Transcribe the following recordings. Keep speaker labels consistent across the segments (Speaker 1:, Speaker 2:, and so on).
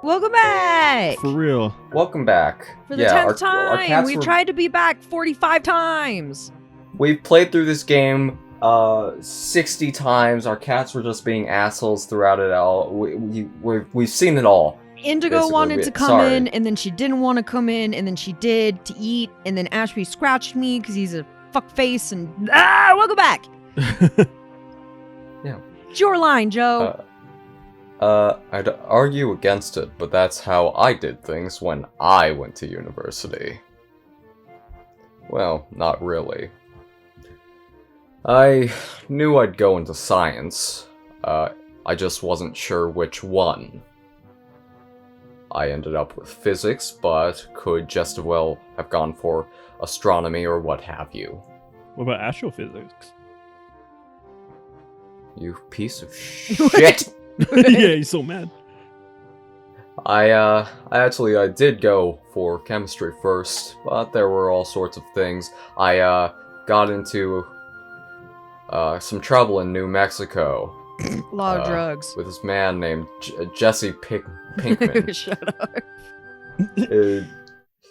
Speaker 1: Welcome back!
Speaker 2: For real.
Speaker 3: Welcome back.
Speaker 1: For the 10th time! We tried to be back 45 times!
Speaker 3: We've played through this game 60 times. Our cats were just being assholes throughout it all. We've seen it all.
Speaker 1: Indigo wanted to come in, and then she didn't want to come in, and then she did to eat, and then Ashby scratched me because he's a fuckface, and welcome back!
Speaker 3: Yeah.
Speaker 1: It's your line, Joe.
Speaker 3: I'd argue against it, but that's how I did things when I went to university. Well, not really. I knew I'd go into science. I just wasn't sure which one. I ended up with physics, but could just as well have gone for astronomy or what have you.
Speaker 2: What about astrophysics?
Speaker 3: You piece of shit!
Speaker 2: Yeah, he's so mad.
Speaker 3: I did go for chemistry first, but there were all sorts of things. I got into some trouble in New Mexico.
Speaker 1: A lot of drugs.
Speaker 3: With this man named Jesse Pinkman.
Speaker 1: Shut up.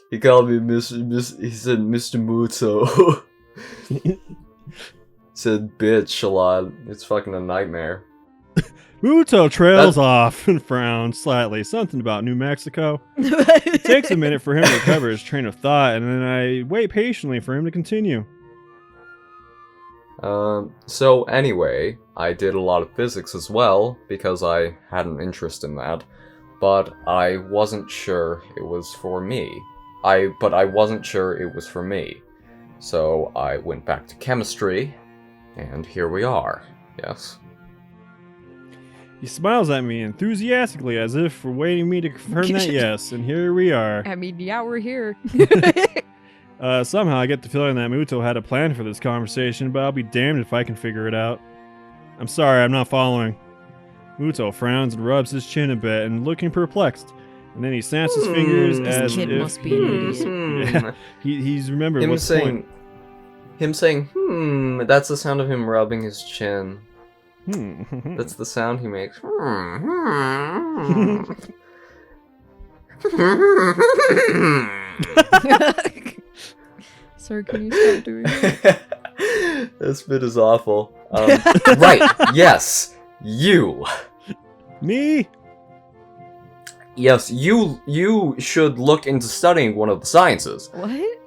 Speaker 3: He called me he said Mr. Muto. Said bitch a lot. It's fucking a nightmare.
Speaker 2: Muto trails off and frowns slightly. Something about New Mexico. It takes a minute for him to recover his train of thought, and then I wait patiently for him to continue.
Speaker 3: So anyway, I did a lot of physics as well, because I had an interest in that, but I wasn't sure it was for me. But I wasn't sure it was for me. So I went back to chemistry, and here we are, yes.
Speaker 2: He smiles at me enthusiastically as if for waiting me to confirm that yes, and here we are.
Speaker 1: I mean, yeah, we're here.
Speaker 2: Somehow I get the feeling that Muto had a plan for this conversation, but I'll be damned if I can figure it out. I'm sorry, I'm not following. Muto frowns and rubs his chin a bit and looking perplexed. And then he snaps his fingers as
Speaker 1: kid
Speaker 2: if...
Speaker 1: must be an idiot.
Speaker 2: Yeah, he's remembered what's the point.
Speaker 3: Him saying, that's the sound of him rubbing his chin. That's the sound he makes.
Speaker 1: Sir, can you stop doing that?
Speaker 3: This bit is awful. Right, yes, you.
Speaker 2: Me?
Speaker 3: Yes, you should look into studying one of the sciences.
Speaker 1: What?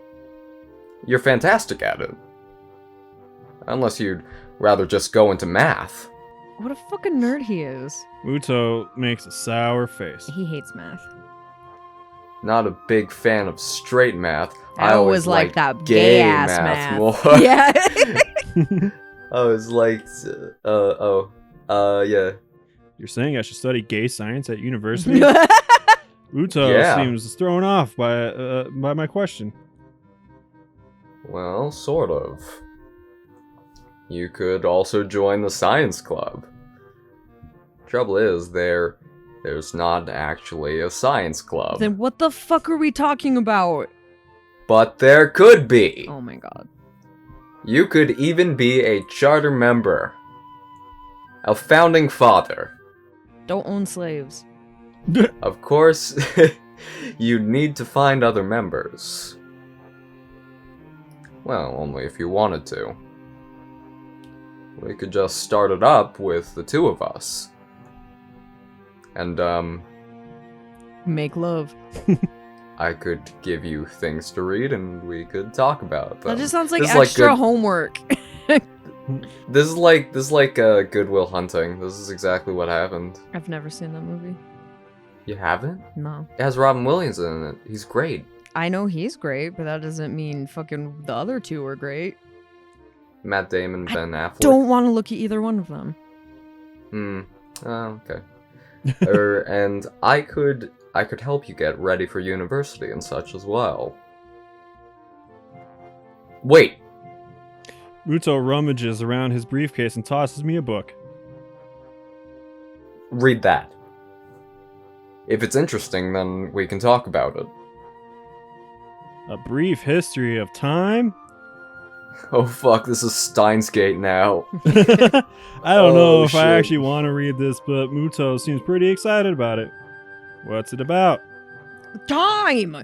Speaker 3: You're fantastic at it. Unless you'd rather just go into math.
Speaker 1: What a fucking nerd he is.
Speaker 2: Muto makes a sour face.
Speaker 1: He hates math.
Speaker 3: Not a big fan of straight math.
Speaker 1: I always liked that
Speaker 3: gay
Speaker 1: ass
Speaker 3: math more.
Speaker 1: Yeah.
Speaker 3: I was like, yeah.
Speaker 2: You're saying I should study gay science at university? Muto seems thrown off by my question.
Speaker 3: Well, sort of. You could also join the science club. Trouble is, there's not actually a science club.
Speaker 1: Then what the fuck are we talking about?
Speaker 3: But there could be.
Speaker 1: Oh my god.
Speaker 3: You could even be a charter member. A founding father.
Speaker 1: Don't own slaves.
Speaker 3: Of course, you'd need to find other members. Well, only if you wanted to. We could just start it up with the two of us. And,
Speaker 1: make love.
Speaker 3: I could give you things to read and we could talk about them.
Speaker 1: That just sounds like extra homework.
Speaker 3: This is like Good Will Hunting. This is exactly what happened.
Speaker 1: I've never seen that movie.
Speaker 3: You haven't?
Speaker 1: No.
Speaker 3: It has Robin Williams in it. He's great.
Speaker 1: I know he's great, but that doesn't mean fucking the other two are great.
Speaker 3: Matt Damon, Ben Affleck.
Speaker 1: Don't want to look at either one of them.
Speaker 3: Oh, okay. And I could help you get ready for university and such as well. Wait.
Speaker 2: Muto rummages around his briefcase and tosses me a book.
Speaker 3: Read that. If it's interesting, then we can talk about it.
Speaker 2: A brief history of time?
Speaker 3: Oh fuck, this is Steins Gate now.
Speaker 2: I don't know if I actually want to read this, but Muto seems pretty excited about it. What's it about?
Speaker 1: Time!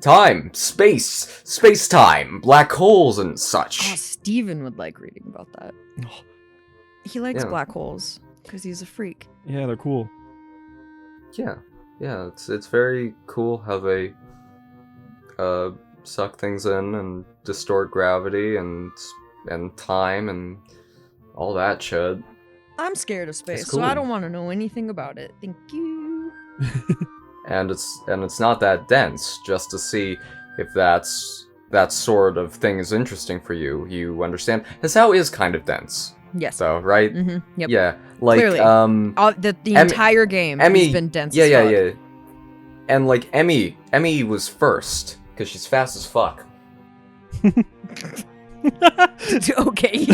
Speaker 3: Time, space-time, black holes and such.
Speaker 1: Oh, Steven would like reading about that.
Speaker 2: Oh.
Speaker 1: He likes
Speaker 3: Yeah.
Speaker 1: black holes because he's a freak.
Speaker 2: Yeah, they're cool.
Speaker 3: Yeah, it's very cool how they suck things in and distort gravity and time and all that shit.
Speaker 1: I'm scared of space,
Speaker 3: It's
Speaker 1: so I
Speaker 3: cool.
Speaker 1: don't want to know anything about it. Thank you.
Speaker 3: And it's not that dense. Just to see if that sort of thing is interesting for you. You understand? Hisao is kind of dense,
Speaker 1: Yes.
Speaker 3: though, right?
Speaker 1: Mm-hmm. Yep.
Speaker 3: Yeah, like
Speaker 1: Clearly. The entire game
Speaker 3: Emmy,
Speaker 1: has been dense.
Speaker 3: Yeah,
Speaker 1: as
Speaker 3: yeah,
Speaker 1: fuck.
Speaker 3: yeah. And like Emmy was first because she's fast as fuck.
Speaker 1: Okay.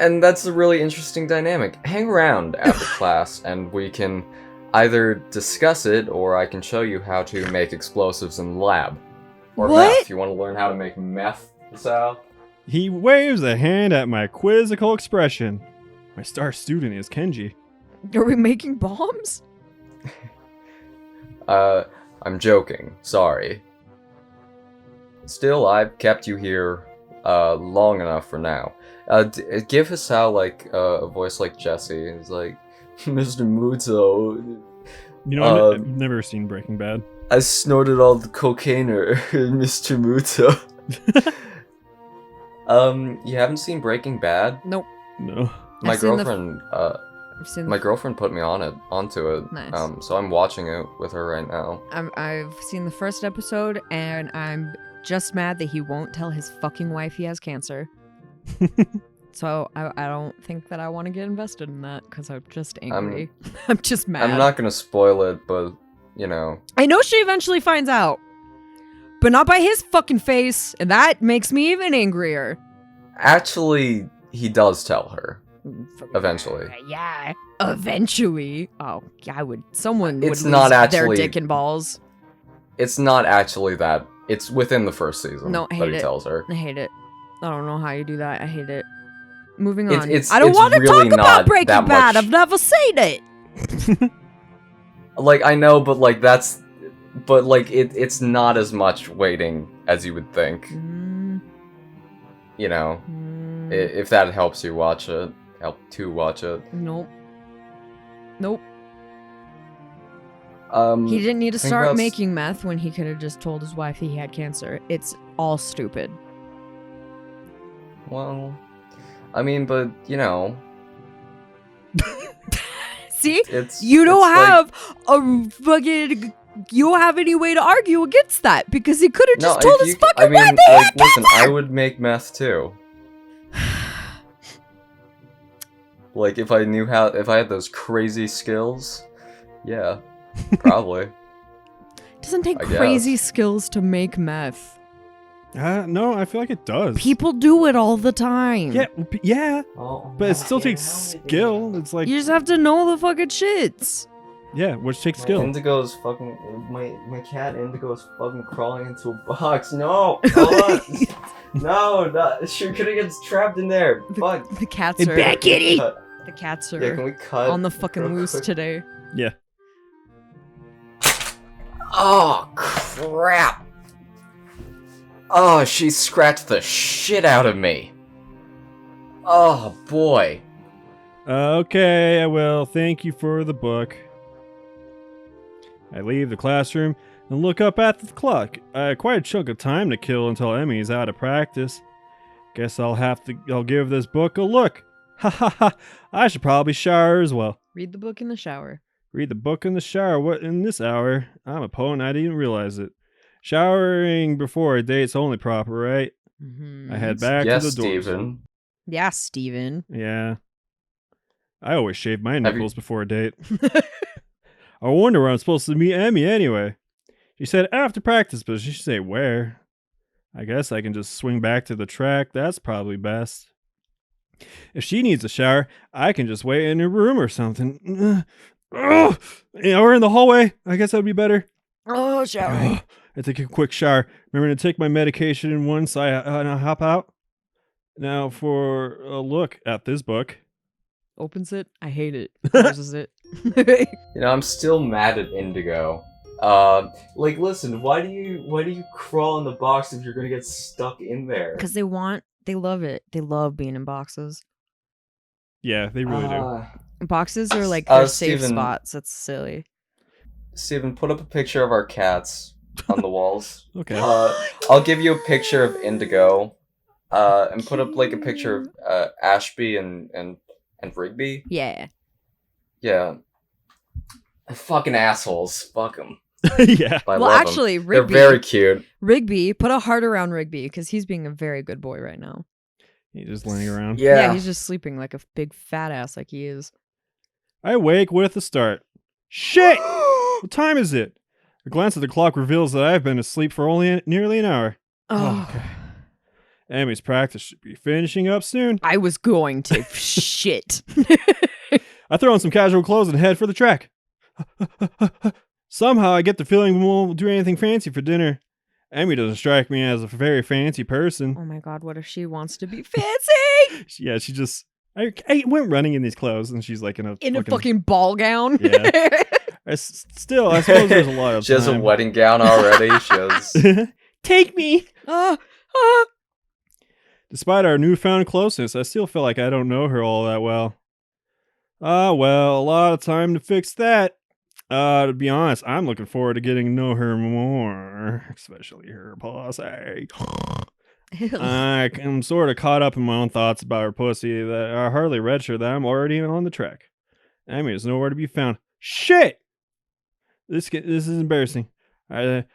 Speaker 3: And that's a really interesting dynamic. Hang around after class and we can either discuss it or I can show you how to make explosives in the lab. Or
Speaker 1: What?
Speaker 3: meth. You want to learn how to make meth, Sal?
Speaker 2: He waves a hand at my quizzical expression. My star student is Kenji.
Speaker 1: Are we making bombs?
Speaker 3: I'm joking. Sorry. Still, I've kept you here long enough for now. Give Hisao like a voice like Jesse. He's like, Mr. Muto,
Speaker 2: You know, I've never seen Breaking Bad.
Speaker 3: I snorted all the cocaine, Mr. Muto. You haven't seen Breaking Bad?
Speaker 1: Nope.
Speaker 2: No.
Speaker 3: My
Speaker 1: I've seen the
Speaker 3: girlfriend,
Speaker 1: I've seen
Speaker 3: my girlfriend put me onto it.
Speaker 1: Nice.
Speaker 3: So I'm watching it with her right now.
Speaker 1: I've seen the first episode, and I'm just mad that he won't tell his fucking wife he has cancer. So I don't think that I want to get invested in that because I'm just angry. I'm just mad.
Speaker 3: I'm not gonna spoil it, but you know.
Speaker 1: I know she eventually finds out, but not by his fucking face, and that makes me even angrier.
Speaker 3: Actually, he does tell her. Eventually.
Speaker 1: Yeah, eventually. Oh, yeah, someone
Speaker 3: It's
Speaker 1: would
Speaker 3: not
Speaker 1: lose
Speaker 3: actually-
Speaker 1: their dick and balls.
Speaker 3: It's not actually that. It's within the first season
Speaker 1: No, I
Speaker 3: that
Speaker 1: hate
Speaker 3: he
Speaker 1: it.
Speaker 3: tells her.
Speaker 1: I hate it. I don't know how you do that. I hate it. Moving on.
Speaker 3: It's
Speaker 1: I don't want to
Speaker 3: really
Speaker 1: talk about
Speaker 3: not
Speaker 1: Breaking
Speaker 3: that
Speaker 1: Bad.
Speaker 3: much-
Speaker 1: I've never seen it.
Speaker 3: Like, I know, but like that's... But like, it's not as much waiting as you would think. You know? If that helps you watch it. Help to watch it.
Speaker 1: Nope. Nope.
Speaker 3: He
Speaker 1: He didn't need to
Speaker 3: think
Speaker 1: start
Speaker 3: about-
Speaker 1: making meth when he could have just told his wife he had cancer. It's all stupid.
Speaker 3: Well... I mean, but, you know...
Speaker 1: See?
Speaker 3: It's
Speaker 1: You don't
Speaker 3: it's like-
Speaker 1: have a fucking... You don't have any way to argue against that because he could have just
Speaker 3: No,
Speaker 1: told
Speaker 3: if
Speaker 1: his
Speaker 3: you-
Speaker 1: fucking
Speaker 3: I mean,
Speaker 1: wife he
Speaker 3: like,
Speaker 1: had
Speaker 3: listen,
Speaker 1: cancer.
Speaker 3: I would make meth too. Like, if I had those crazy skills, yeah, probably.
Speaker 1: It doesn't take
Speaker 3: I guess.
Speaker 1: crazy skills to make meth.
Speaker 2: No, I feel like it does.
Speaker 1: People do it all the time.
Speaker 2: Yeah, yeah,
Speaker 3: Oh,
Speaker 2: but it still takes skill. It's like,
Speaker 1: You just have to know the fucking shits.
Speaker 2: yeah, which takes
Speaker 3: My
Speaker 2: skill.
Speaker 3: Indigo is fucking. My cat Indigo is fucking crawling into a box. No, hold on. No, she could have gets trapped in there. Fuck.
Speaker 1: The cats are
Speaker 2: Back, kitty!
Speaker 1: The cats
Speaker 3: Yeah, can
Speaker 1: are
Speaker 3: we cut
Speaker 1: on the fucking
Speaker 3: real
Speaker 1: loose
Speaker 3: quick?
Speaker 1: today.
Speaker 2: Yeah.
Speaker 3: Oh crap! Oh, she scratched the shit out of me. Oh boy.
Speaker 2: Okay, I will. Thank you for the book. I leave the classroom and look up at the clock. Quite a chunk of time to kill until Emmy's out of practice. Guess I'll give this book a look. Ha ha ha. I should probably shower as well.
Speaker 1: Read the book in the shower.
Speaker 2: Read the book in the shower. What in this hour? I'm a poet and I didn't realize it. Showering before a date's only proper, right?
Speaker 1: Mm-hmm.
Speaker 2: I head back
Speaker 3: Yes,
Speaker 2: to the dorm.
Speaker 3: Steven.
Speaker 1: Yeah, Steven.
Speaker 2: Yeah. I always shave my
Speaker 3: Have you-
Speaker 2: nipples before a date. I wonder where I'm supposed to meet Emmy anyway. She said after practice, but she should say where. I guess I can just swing back to the track. That's probably best. If she needs a shower, I can just wait in her room or something. Yeah, we're in the hallway. I guess that'd be better.
Speaker 1: Oh, shower.
Speaker 2: I take a quick shower. Remember to take my medication once I hop out. Now for a look at this book.
Speaker 1: opens it. I hate it. Closes it.
Speaker 3: You know, I'm still mad at Indigo. Like, listen, why do you crawl in the box if you're gonna get stuck in there?
Speaker 1: Because they love it. They love being in boxes.
Speaker 2: Yeah, they really do.
Speaker 1: Boxes are like their safe
Speaker 3: Steven,
Speaker 1: spots. That's silly.
Speaker 3: Steven, put up a picture of our cats on the walls.
Speaker 2: Okay.
Speaker 3: I'll give you a picture of Indigo. And put up like a picture of Ashby and Rigby.
Speaker 1: Yeah.
Speaker 3: Yeah. Fucking assholes. Fuck them.
Speaker 2: Yeah.
Speaker 3: I
Speaker 1: Well,
Speaker 3: love
Speaker 1: actually,
Speaker 3: them. They're
Speaker 1: Rigby.
Speaker 3: very cute.
Speaker 1: Rigby, put a heart around Rigby because he's being a very good boy right now.
Speaker 2: He's just laying around.
Speaker 1: Yeah, he's just sleeping like a big fat ass like he is.
Speaker 2: I wake with a start. Shit! What time is it? A glance at the clock reveals that I've been asleep for only nearly an hour.
Speaker 1: Oh.
Speaker 2: Okay. Emmy's practice should be finishing up soon.
Speaker 1: I was going to shit.
Speaker 2: I throw on some casual clothes and head for the track. Somehow I get the feeling we won't do anything fancy for dinner. Emmy doesn't strike me as a very fancy person.
Speaker 1: Oh my god, what if she wants to be fancy?
Speaker 2: Yeah, she just... I went running in these clothes and she's like in a
Speaker 1: fucking ball gown.
Speaker 2: Yeah. I suppose there's a lot of
Speaker 3: She has a
Speaker 2: time.
Speaker 3: wedding gown already. She has...
Speaker 2: Take me! Despite our newfound closeness, I still feel like I don't know her all that well. Well, a lot of time to fix that. To be honest, I'm looking forward to getting to know her more, especially her pussy. I'm sort of caught up in my own thoughts about her pussy that I hardly register that I'm already on the track. Emmy is nowhere to be found. Shit! This is embarrassing. I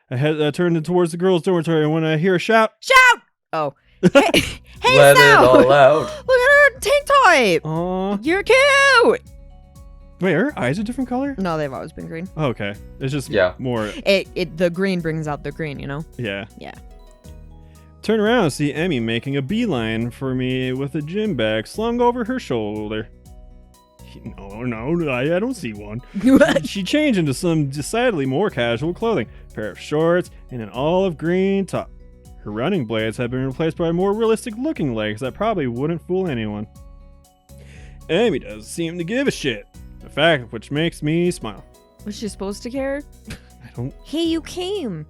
Speaker 2: turned towards the girls' dormitory when I hear a shout.
Speaker 1: Shout! Oh. Hey,
Speaker 3: Let
Speaker 1: Snow!
Speaker 3: it all out.
Speaker 1: Look at her tank top!
Speaker 2: Aww.
Speaker 1: You're cute!
Speaker 2: Wait, her eyes a different color?
Speaker 1: No, they've always been green.
Speaker 2: Oh, okay. It's just more...
Speaker 1: The green brings out the green, you know?
Speaker 2: Yeah.
Speaker 1: Yeah.
Speaker 2: Turn around and see Emmy making a beeline for me with a gym bag slung over her shoulder. No, I don't see one. She changed into some decidedly more casual clothing. A pair of shorts and an olive green top. Her running blades have been replaced by more realistic looking legs that probably wouldn't fool anyone. Emmy doesn't seem to give a shit. A fact which makes me smile.
Speaker 1: Was she supposed to care?
Speaker 2: I don't...
Speaker 1: Hey, you came.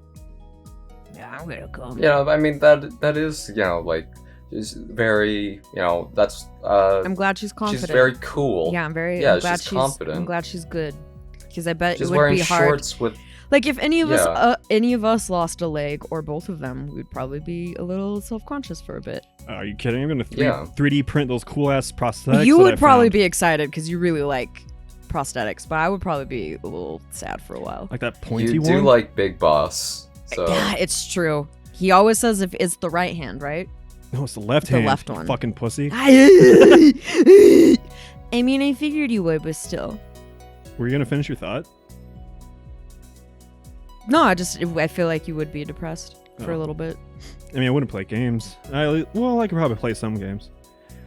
Speaker 1: Yeah, I'm gonna come.
Speaker 3: You know, I mean, that is, you know, like, is very, you know, that's,
Speaker 1: I'm glad she's confident.
Speaker 3: she's very cool.
Speaker 1: Yeah, I'm
Speaker 3: Yeah,
Speaker 1: glad
Speaker 3: she's confident.
Speaker 1: I'm glad she's good. Because I bet
Speaker 3: She's
Speaker 1: it would
Speaker 3: wearing
Speaker 1: be hard.
Speaker 3: shorts with...
Speaker 1: Like, if any of us lost a leg, or both of them, we'd probably be a little self-conscious for a bit.
Speaker 2: Are you kidding? I'm gonna 3D print those cool ass prosthetics.
Speaker 1: You
Speaker 2: that
Speaker 1: would
Speaker 2: I
Speaker 1: probably
Speaker 2: found.
Speaker 1: be excited because you really like prosthetics, but I would probably be a little sad for a while.
Speaker 2: Like that pointy
Speaker 3: You
Speaker 2: one?
Speaker 3: do like Big Boss, so...
Speaker 1: Yeah, it's true. He always says if it's the right hand, right?
Speaker 2: No, it's the left
Speaker 1: The
Speaker 2: hand.
Speaker 1: left one.
Speaker 2: Fucking pussy.
Speaker 1: I mean, I figured you would, but still.
Speaker 2: Were you gonna finish your thought?
Speaker 1: No, I feel like you would be depressed for a little bit.
Speaker 2: I mean, I wouldn't play games. I could probably play some games.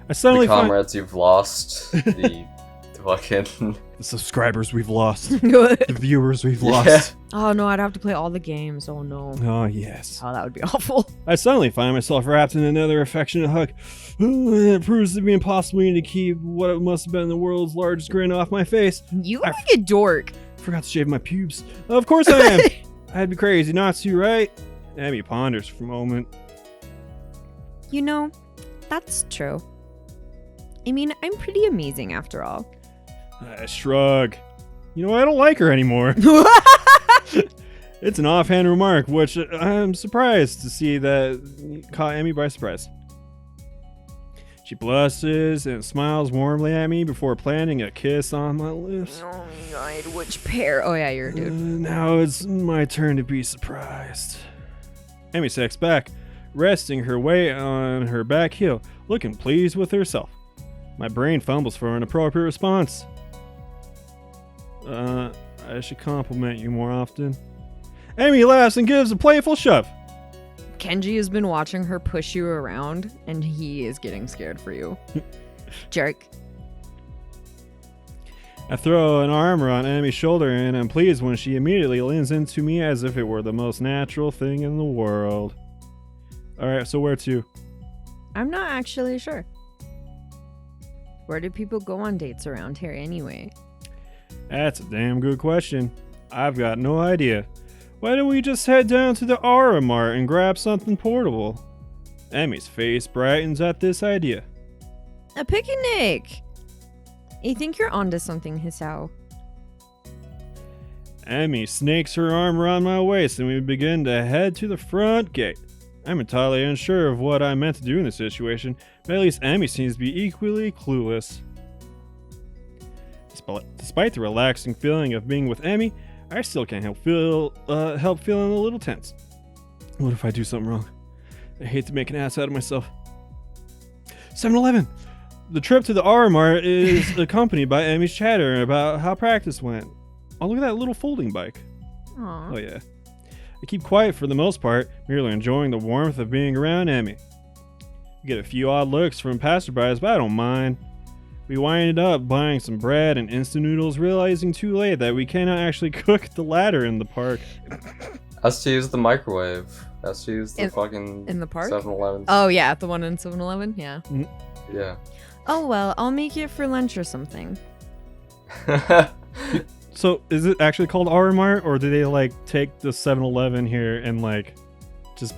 Speaker 2: I
Speaker 3: The
Speaker 2: suddenly find
Speaker 3: comrades you've lost, the fucking...
Speaker 2: the subscribers we've lost, the viewers we've lost.
Speaker 1: Oh no, I'd have to play all the games. Oh no.
Speaker 2: Oh yes.
Speaker 1: Oh, that would be awful.
Speaker 2: I suddenly find myself wrapped in another affectionate hug. It proves to be impossible to keep what must have been the world's largest grin off my face.
Speaker 1: You like a dork.
Speaker 2: Forgot to shave my pubes. Of course I am. I'd be crazy not to, right? Abby ponders for a moment.
Speaker 1: You know, that's true. I mean, I'm pretty amazing after all.
Speaker 2: I shrug. You know, I don't like her anymore. It's an offhand remark, which I'm surprised to see that caught Emmy by surprise. She blushes and smiles warmly at me before planting a kiss on my lips.
Speaker 1: Oh my god, which pair? Oh yeah, you're a dude.
Speaker 2: Now it's my turn to be surprised. Emmy sacks back, resting her weight on her back heel, looking pleased with herself. My brain fumbles for an appropriate response. I should compliment you more often. Emmy laughs and gives a playful shove.
Speaker 1: Kenji has been watching her push you around, and he is getting scared for you. Jerk.
Speaker 2: I throw an arm around Emmy's shoulder, and I'm pleased when she immediately leans into me as if it were the most natural thing in the world. Alright, so where to?
Speaker 1: I'm not actually sure. Where do people go on dates around here anyway?
Speaker 2: That's a damn good question. I've got no idea. Why don't we just head down to the Aura Mart and grab something portable? Emmy's face brightens at this idea.
Speaker 1: A picnic! I think you're onto something, Hisao.
Speaker 2: Emmy snakes her arm around my waist and we begin to head to the front gate. I'm entirely unsure of what I meant to do in this situation, but at least Emmy seems to be equally clueless. Despite the relaxing feeling of being with Emmy, I still can't help feeling a little tense. What if I do something wrong? I hate to make an ass out of myself. 7-Eleven! The trip to the Aura Mart is accompanied by Emmy's chatter about how practice went. Oh, look at that little folding bike.
Speaker 1: Aww.
Speaker 2: Oh yeah. I keep quiet for the most part, merely enjoying the warmth of being around Emmy. We get a few odd looks from passerbys, but I don't mind. We winded up buying some bread and instant noodles, realizing too late that we cannot actually cook the latter in the park.
Speaker 3: Has to use the microwave. Has to use the fucking
Speaker 1: in the park?
Speaker 3: 7-Eleven.
Speaker 1: Oh yeah, the one in 7-Eleven? Yeah.
Speaker 3: Yeah.
Speaker 1: Oh well, I'll make it for lunch or something.
Speaker 2: So, is it actually called Aura Mart, or do they, like, take the 7-Eleven here and, like, just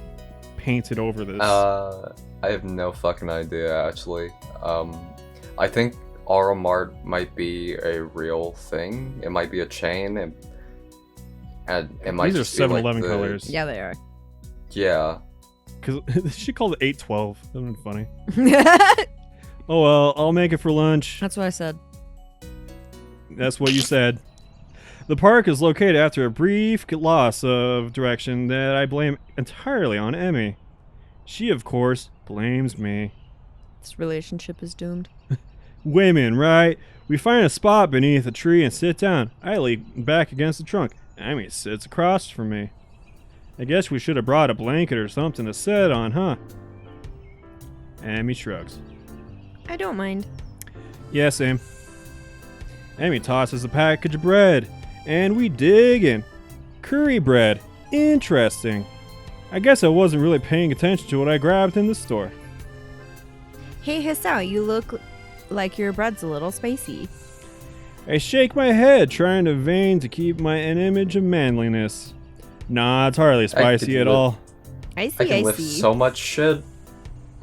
Speaker 2: paint it over this?
Speaker 3: I have no fucking idea, actually. I think Aura Mart might be a real thing. It might be a chain. And it might
Speaker 2: These are
Speaker 3: just be, like,
Speaker 2: 7-Eleven colors.
Speaker 1: Yeah, they are.
Speaker 3: Yeah.
Speaker 2: Because they should call it 812. That would be funny. Oh, well, I'll make it for lunch.
Speaker 1: That's what I said.
Speaker 2: That's what you said. The park is located after a brief loss of direction that I blame entirely on Emmy. She, of course, blames me.
Speaker 1: This relationship is doomed.
Speaker 2: Women, right? We find a spot beneath a tree and sit down. I lean back against the trunk. Emmy sits across from me. I guess we should have brought a blanket or something to sit on, huh? Emmy shrugs.
Speaker 1: I don't mind.
Speaker 2: Yeah, same. Emmy tosses a package of bread, and we dig in. Curry bread. Interesting. I guess I wasn't really paying attention to what I grabbed in the store.
Speaker 1: Hey Hisao, you look like your bread's a little spicy.
Speaker 2: I shake my head, trying to vain to keep an image of manliness. Nah, it's hardly spicy at all.
Speaker 1: I
Speaker 3: I can lift
Speaker 1: see.
Speaker 3: so much shit.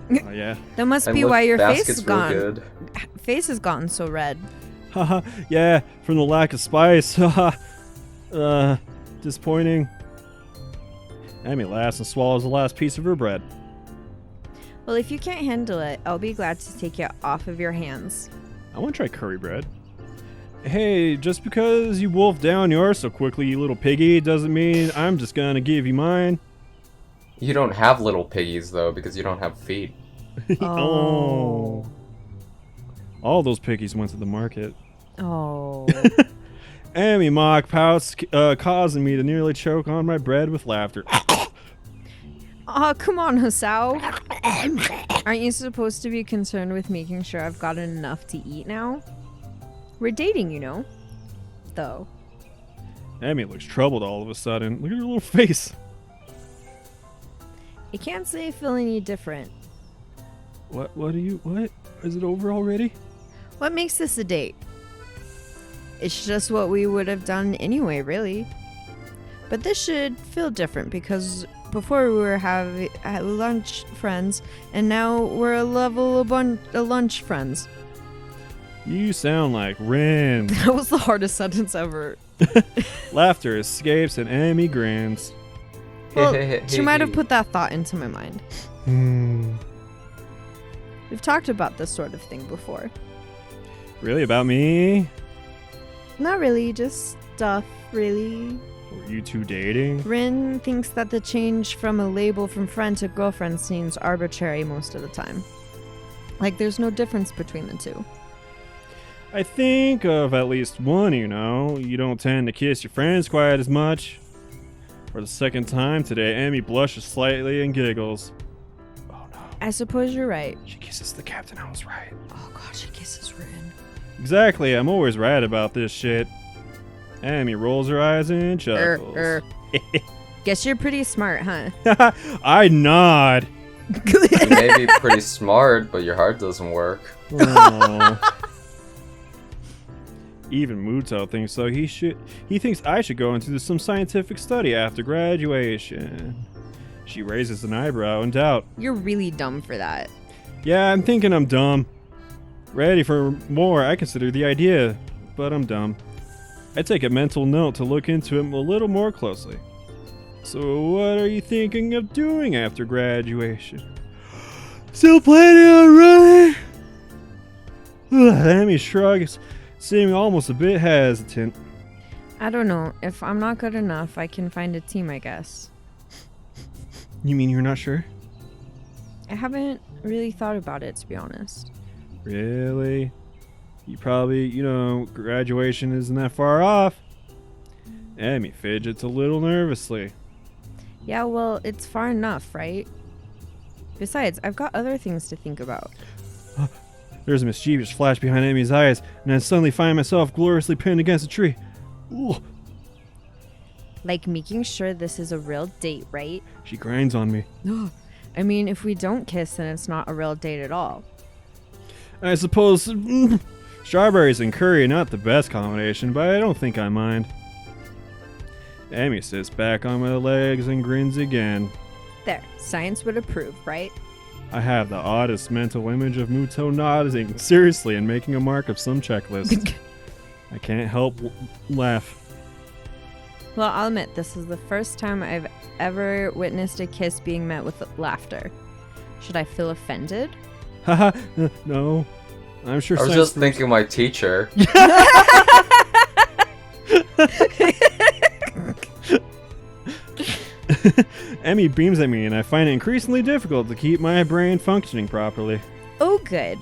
Speaker 2: Oh, yeah.
Speaker 1: That must
Speaker 3: And
Speaker 1: be
Speaker 3: lift
Speaker 1: why your face
Speaker 3: baskets
Speaker 1: is
Speaker 3: real
Speaker 1: gone.
Speaker 3: good.
Speaker 1: Face has gotten so red.
Speaker 2: Haha, yeah, from the lack of spice. Haha. Disappointing. Emmy laughs and swallows the last piece of her bread.
Speaker 1: Well, if you can't handle it, I'll be glad to take it off of your hands.
Speaker 2: I want to try curry bread. Hey, just because you wolfed down yours so quickly, you little piggy, doesn't mean I'm just gonna give you mine.
Speaker 3: You don't have little piggies, though, because you don't have feet.
Speaker 2: Oh. All those piggies went to the market.
Speaker 1: Oh.
Speaker 2: Emmy mock pouts, causing me to nearly choke on my bread with laughter.
Speaker 1: Oh, come on, Hisao. Aren't you supposed to be concerned with making sure I've gotten enough to eat now? We're dating, you know. Though.
Speaker 2: Emmy looks troubled all of a sudden. Look at her little face.
Speaker 1: I can't say I feel any different.
Speaker 2: What is it over already?
Speaker 1: What makes this a date? It's just what we would have done anyway, really. But this should feel different because before we were lunch friends, and now we're a lunch friends.
Speaker 2: You sound like Rin.
Speaker 1: That was the hardest sentence ever.
Speaker 2: Laughter escapes and Emmy grins.
Speaker 1: Well, she might have put that thought into my mind. We've talked about this sort of thing before.
Speaker 2: Really, about me?
Speaker 1: Not really, just stuff, really.
Speaker 2: Were you two dating?
Speaker 1: Rin thinks that the change from a label from friend to girlfriend seems arbitrary most of the time. Like there's no difference between the two.
Speaker 2: I think of at least one, you know. You don't tend to kiss your friends quite as much. For the second time today, Emmy blushes slightly and giggles. Oh no.
Speaker 1: I suppose you're right.
Speaker 2: She kisses the captain, I was right.
Speaker 1: Oh god, she kisses Rin.
Speaker 2: Exactly, I'm always right about this shit. Emmy rolls her eyes and chuckles.
Speaker 1: Guess you're pretty smart, huh?
Speaker 2: I nod.
Speaker 3: You may be pretty smart, but your heart doesn't work.
Speaker 2: Aw. Even Muto thinks so. He thinks I should go into some scientific study after graduation. She raises an eyebrow in doubt.
Speaker 1: You're really dumb for that.
Speaker 2: Yeah, I'm thinking I'm dumb. Ready for more, I consider the idea, but I'm dumb. I take a mental note to look into it a little more closely. So what are you thinking of doing after graduation? Still planning on running? Amy shrugs, seeming almost a bit hesitant.
Speaker 1: I don't know. If I'm not good enough, I can find a team, I guess.
Speaker 2: You mean you're not sure?
Speaker 1: I haven't really thought about it, to be honest.
Speaker 2: Really? You probably, graduation isn't that far off. Amy fidgets a little nervously.
Speaker 1: Yeah, well, it's far enough, right? Besides, I've got other things to think about.
Speaker 2: There's a mischievous flash behind Amy's eyes, and I suddenly find myself gloriously pinned against a tree. Ooh.
Speaker 1: Like making sure this is a real date, right?
Speaker 2: She grinds on me.
Speaker 1: I mean, if we don't kiss, then it's not a real date at all.
Speaker 2: I suppose strawberries and curry are not the best combination, but I don't think I mind. Amy sits back on my legs and grins again.
Speaker 1: There, science would approve, right?
Speaker 2: I have the oddest mental image of Muto nodding seriously and making a mark of some checklist. I can't help laugh.
Speaker 1: Well, I'll admit, this is the first time I've ever witnessed a kiss being met with laughter. Should I feel offended?
Speaker 2: Haha, no. I'm sure
Speaker 3: I was just thinking of my teacher.
Speaker 2: Emmy beams at me, and I find it increasingly difficult to keep my brain functioning properly.
Speaker 1: Oh, good.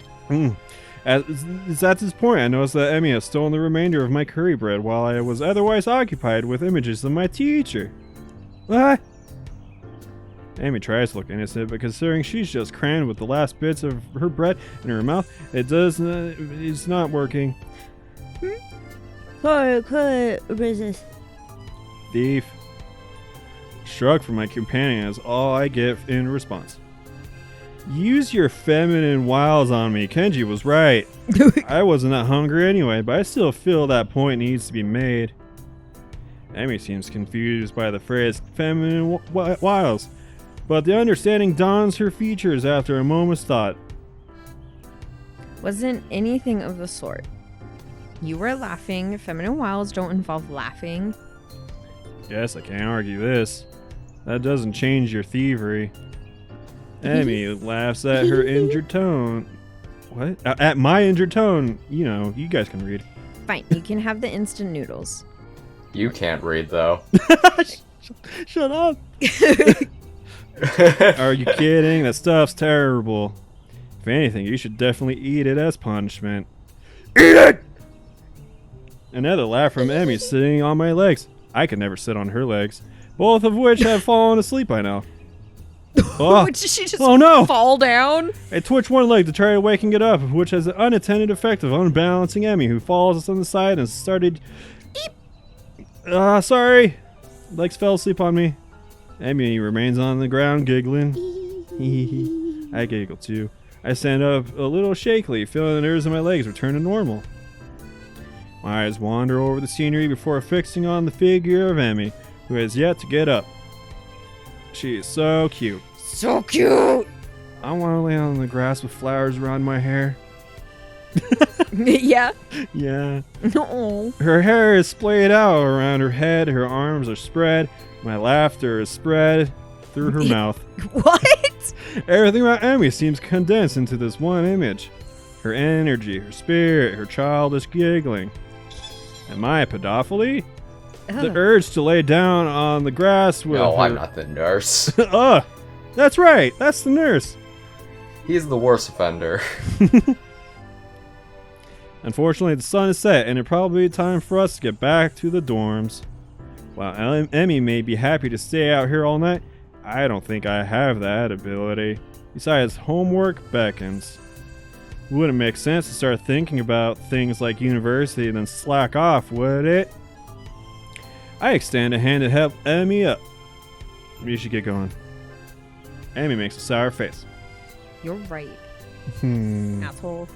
Speaker 2: It's at this point I notice that Emmy has stolen the remainder of my curry bread while I was otherwise occupied with images of my teacher. What? Amy tries to look innocent, but considering she's just crammed with the last bits of her bread in her mouth, it's not working. Thief. Shrug from my companion is all I get in response. Use your feminine wiles on me. Kenji was right. I wasn't that hungry anyway, but I still feel that point needs to be made. Amy seems confused by the phrase feminine wiles, but the understanding dawns her features after a moment's thought.
Speaker 1: Wasn't anything of the sort. You were laughing. Feminine wiles don't involve laughing.
Speaker 2: Yes, I can't argue this. That doesn't change your thievery. Emmy laughs at her injured tone. What? At my injured tone. You guys can read.
Speaker 1: Fine, you can have the instant noodles.
Speaker 3: You can't read, though.
Speaker 2: Shut up. Are you kidding? That stuff's terrible. If anything, you should definitely eat it as punishment. Eat it! Another laugh from Emmy sitting on my legs. I could never sit on her legs, both of which have fallen asleep by now. Oh,
Speaker 1: Did she just
Speaker 2: no!
Speaker 1: fall down?
Speaker 2: I twitch one leg to try waking it up, which has the unintended effect of unbalancing Emmy, who falls on the side and started... Sorry. Legs fell asleep on me. Emmy remains on the ground, giggling. I giggle too. I stand up a little shakily, feeling the nerves in my legs return to normal. My eyes wander over the scenery before fixing on the figure of Emmy, who has yet to get up. She is so cute.
Speaker 1: So cute!
Speaker 2: I want to lay on the grass with flowers around my hair.
Speaker 1: Yeah?
Speaker 2: Yeah.
Speaker 1: No.
Speaker 2: Her hair is splayed out around her head, her arms are spread, my laughter is spread through her mouth.
Speaker 1: What?
Speaker 2: Everything about Emmy seems condensed into this one image. Her energy, her spirit, her childish giggling. Am I a pedophile? The urge to lay down on the grass with
Speaker 3: No,
Speaker 2: her...
Speaker 3: I'm not the nurse.
Speaker 2: That's right. That's the nurse.
Speaker 3: He's the worst offender.
Speaker 2: Unfortunately, the sun is set, and it'll probably be time for us to get back to the dorms. While Emmy may be happy to stay out here all night, I don't think I have that ability. Besides, homework beckons. Wouldn't make sense to start thinking about things like university and then slack off, would it? I extend a hand to help Emmy up. You should get going. Amy makes a sour face.
Speaker 1: You're right, asshole.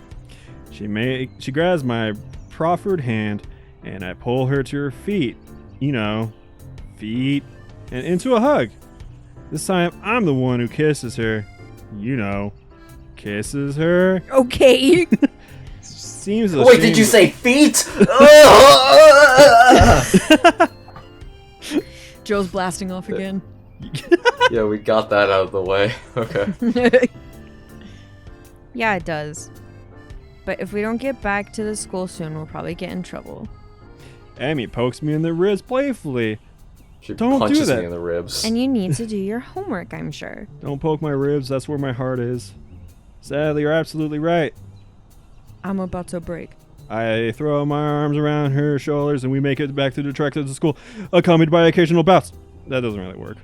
Speaker 2: She grabs my proffered hand, and I pull her to her feet. You know, feet, and into a hug. This time, I'm the one who kisses her. You know, kisses her.
Speaker 1: Okay.
Speaker 2: Seems
Speaker 3: Wait, did you say feet?
Speaker 1: Joe's blasting off again.
Speaker 3: Yeah, we got that out of the way. Okay.
Speaker 1: Yeah, it does. But if we don't get back to the school soon, we'll probably get in trouble.
Speaker 2: Amy pokes me in the ribs playfully.
Speaker 3: She
Speaker 2: Don't
Speaker 3: punches
Speaker 2: do that.
Speaker 3: me in the ribs.
Speaker 1: And you need to do your homework, I'm sure.
Speaker 2: Don't poke my ribs, that's where my heart is. Sadly, you're absolutely right.
Speaker 1: I'm about to break.
Speaker 2: I throw my arms around her shoulders and we make it back to the track to the school, accompanied by occasional bouts. That doesn't really work.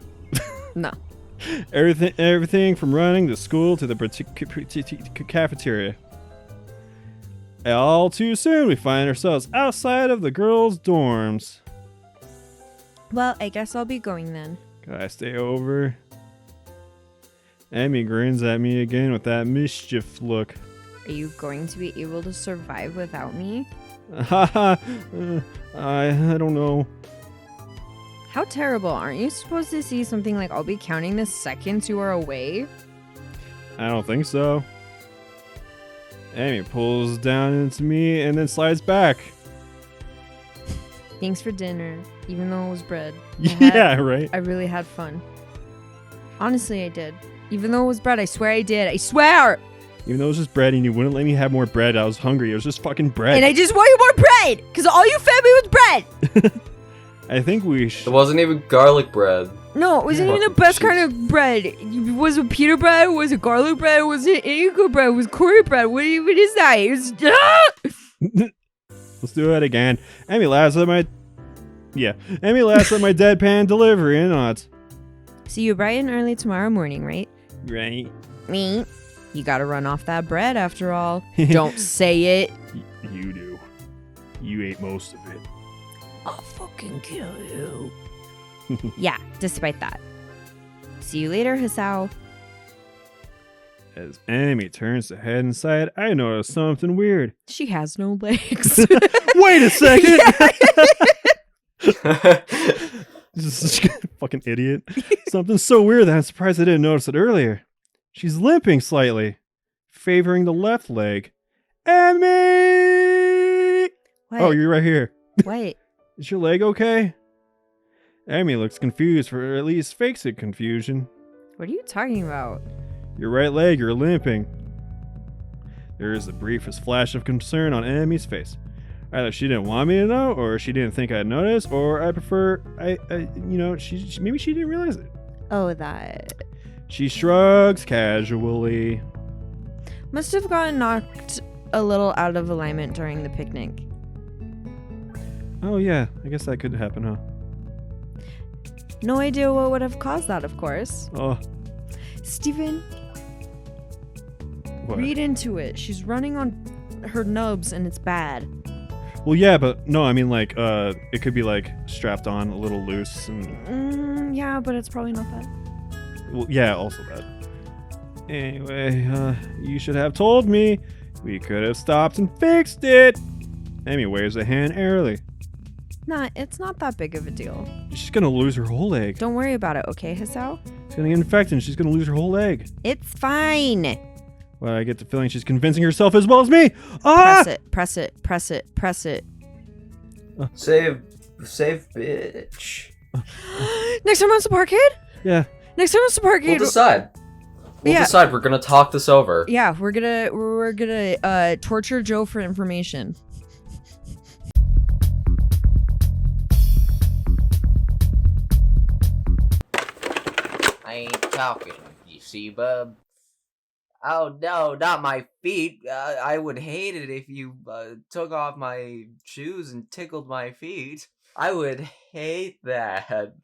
Speaker 1: No.
Speaker 2: Everything from running to school to the cafeteria. All too soon, we find ourselves outside of the girls' dorms.
Speaker 1: Well, I guess I'll be going then.
Speaker 2: Can I stay over? Amy grins at me again with that mischief look.
Speaker 1: Are you going to be able to survive without me?
Speaker 2: Haha, I don't know.
Speaker 1: How terrible. Aren't you supposed to see something like I'll be counting the seconds you are away?
Speaker 2: I don't think so. Amy pulls down into me and then slides back.
Speaker 1: Thanks for dinner, even though it was bread.
Speaker 2: Yeah, right?
Speaker 1: I really had fun. Honestly, I did. Even though it was bread, I swear I did. I swear!
Speaker 2: Even though it was just bread and you wouldn't let me have more bread, I was hungry. It was just fucking bread.
Speaker 1: And I just wanted more bread! Because all you fed me was bread!
Speaker 2: I think we
Speaker 3: It wasn't even garlic bread.
Speaker 1: No, it wasn't even the
Speaker 3: Fucking
Speaker 1: best
Speaker 3: shit.
Speaker 1: kind of bread. Was it pita bread? Was it garlic bread? Was it Inca bread? Was it curry bread? What is that? It was...
Speaker 2: Let's do it again. Amy laughs at my deadpan delivery and nods.
Speaker 1: See you bright and early tomorrow morning, right?
Speaker 2: Right.
Speaker 1: Me. You gotta run off that bread after all. Don't say it.
Speaker 2: You do. You ate most of it.
Speaker 1: I'll fucking kill you. Yeah, despite that. See you later, Hisao.
Speaker 2: As Amy turns to head inside, I notice something weird.
Speaker 1: She has no legs.
Speaker 2: Wait a second! Just fucking idiot. Something so weird that I'm surprised I didn't notice it earlier. She's limping slightly, favoring the left leg. Amy!
Speaker 1: What?
Speaker 2: Oh, you're right here.
Speaker 1: What?
Speaker 2: Is your leg okay? Amy looks confused, or at least fakes it confusion.
Speaker 1: What are you talking about?
Speaker 2: Your right leg, you're limping. There is the briefest flash of concern on Amy's face. Either she didn't want me to know, or she didn't think I'd notice, or maybe she didn't realize it.
Speaker 1: Oh, that.
Speaker 2: She shrugs casually.
Speaker 1: Must have gotten knocked a little out of alignment during the picnic.
Speaker 2: Oh yeah, I guess that could happen, huh?
Speaker 1: No idea what would have caused that, of course.
Speaker 2: Oh,
Speaker 1: Steven,
Speaker 2: what?
Speaker 1: read into it. She's running on her nubs and it's bad.
Speaker 2: Well, yeah, but no, I mean like, it could be like strapped on a little loose and...
Speaker 1: Yeah, but it's probably not that.
Speaker 2: Well, yeah, also that. Anyway, you should have told me. We could have stopped and fixed it. Amy waves a hand airily.
Speaker 1: Nah, it's not that big of a deal.
Speaker 2: She's gonna lose her whole leg.
Speaker 1: Don't worry about it, okay, Hisao?
Speaker 2: She's gonna get infected and she's gonna lose her whole leg.
Speaker 1: It's fine.
Speaker 2: Well, I get the feeling she's convincing herself as well as me. Ah!
Speaker 1: Press it.
Speaker 3: Save, bitch.
Speaker 1: Next time on SUBPARCADE?
Speaker 2: Yeah.
Speaker 1: Next time on SUBPARCADE.
Speaker 3: We'll decide. We'll
Speaker 1: Yeah.
Speaker 3: decide. We're gonna talk this over.
Speaker 1: Yeah, we're gonna torture Joe for information.
Speaker 4: I ain't talking, you see, bub. Oh no, not my feet. I would hate it if you took off my shoes and tickled my feet. I would hate that.